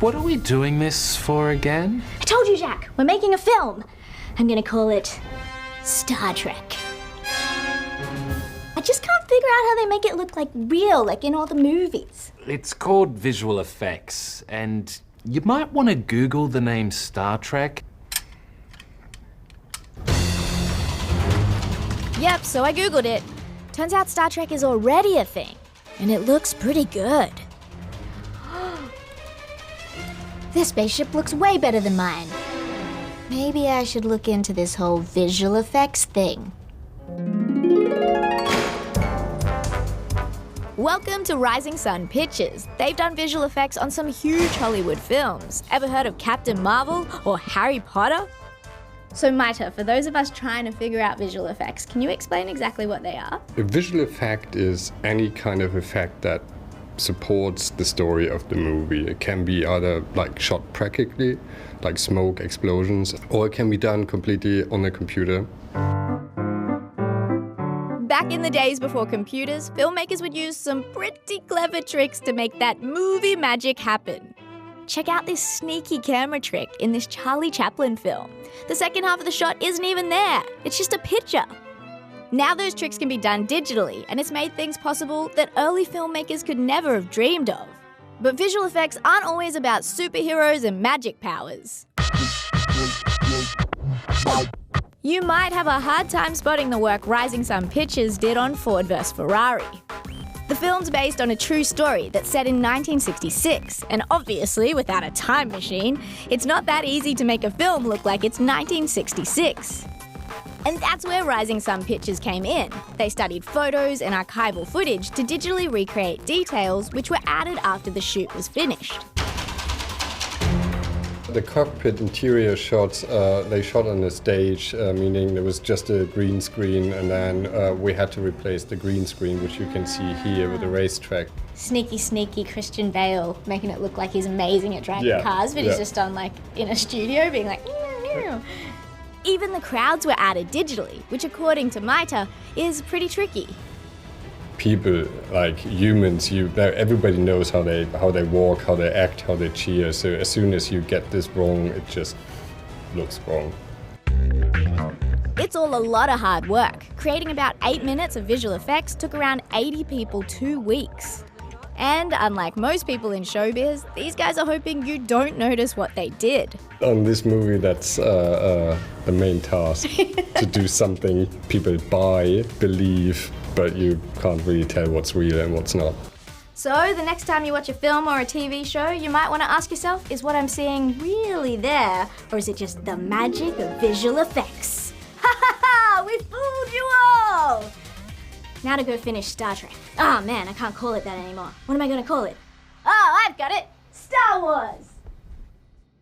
What are we doing this for again? I told you, Jack, we're making a film. I'm gonna call it Star Trek. I just can't figure out how they make it look like real, like in all the movies. It's called visual effects, and you might want to Google the name Star Trek. Yep, so I Googled it. Turns out Star Trek is already a thing, and it looks pretty good. This spaceship looks way better than mine. Maybe I should look into this whole visual effects thing. Welcome to Rising Sun Pictures. They've done visual effects on some huge Hollywood films. Ever heard of Captain Marvel or Harry Potter? So Maita, for those of us trying to figure out visual effects, can you explain exactly what they are? A visual effect is any kind of effect that supports the story of the movie. It can be either like shot practically, like smoke, explosions, or it can be done completely on a computer. Back in the days before computers, filmmakers would use some pretty clever tricks to make that movie magic happen. Check out this sneaky camera trick in this Charlie Chaplin film. The second half of the shot isn't even there. It's just a picture. Now those tricks can be done digitally, and it's made things possible that early filmmakers could never have dreamed of. But visual effects aren't always about superheroes and magic powers. You might have a hard time spotting the work Rising Sun Pictures did on Ford vs Ferrari. The film's based on a true story that's set in 1966, and obviously, without a time machine, it's not that easy to make a film look like it's 1966. And that's where Rising Sun Pictures came in. They studied photos and archival footage to digitally recreate details which were added after the shoot was finished. The cockpit interior shots, they shot on a stage, meaning there was just a green screen, and then we had to replace the green screen, which you can see here with the racetrack. Sneaky, sneaky Christian Bale, making it look like he's amazing at driving cars, but he's just on in a studio being like, "Meow." Even the crowds were added digitally, which according to Maita is pretty tricky. People, like humans, everybody knows how they walk, how they act, how they cheer. So as soon as you get this wrong, it just looks wrong. It's all a lot of hard work. Creating about 8 minutes of visual effects took around 80 people 2 weeks. And unlike most people in showbiz, these guys are hoping you don't notice what they did. On this movie, that's the main task, to do something people buy, believe, but you can't really tell what's real and what's not. So the next time you watch a film or a TV show, you might want to ask yourself, is what I'm seeing really there, or is it just the magic of visual effects? Ha ha ha! We fooled you all! Now to go finish Star Trek. Oh man, I can't call it that anymore. What am I going to call it? Oh, I've got it! Star Wars!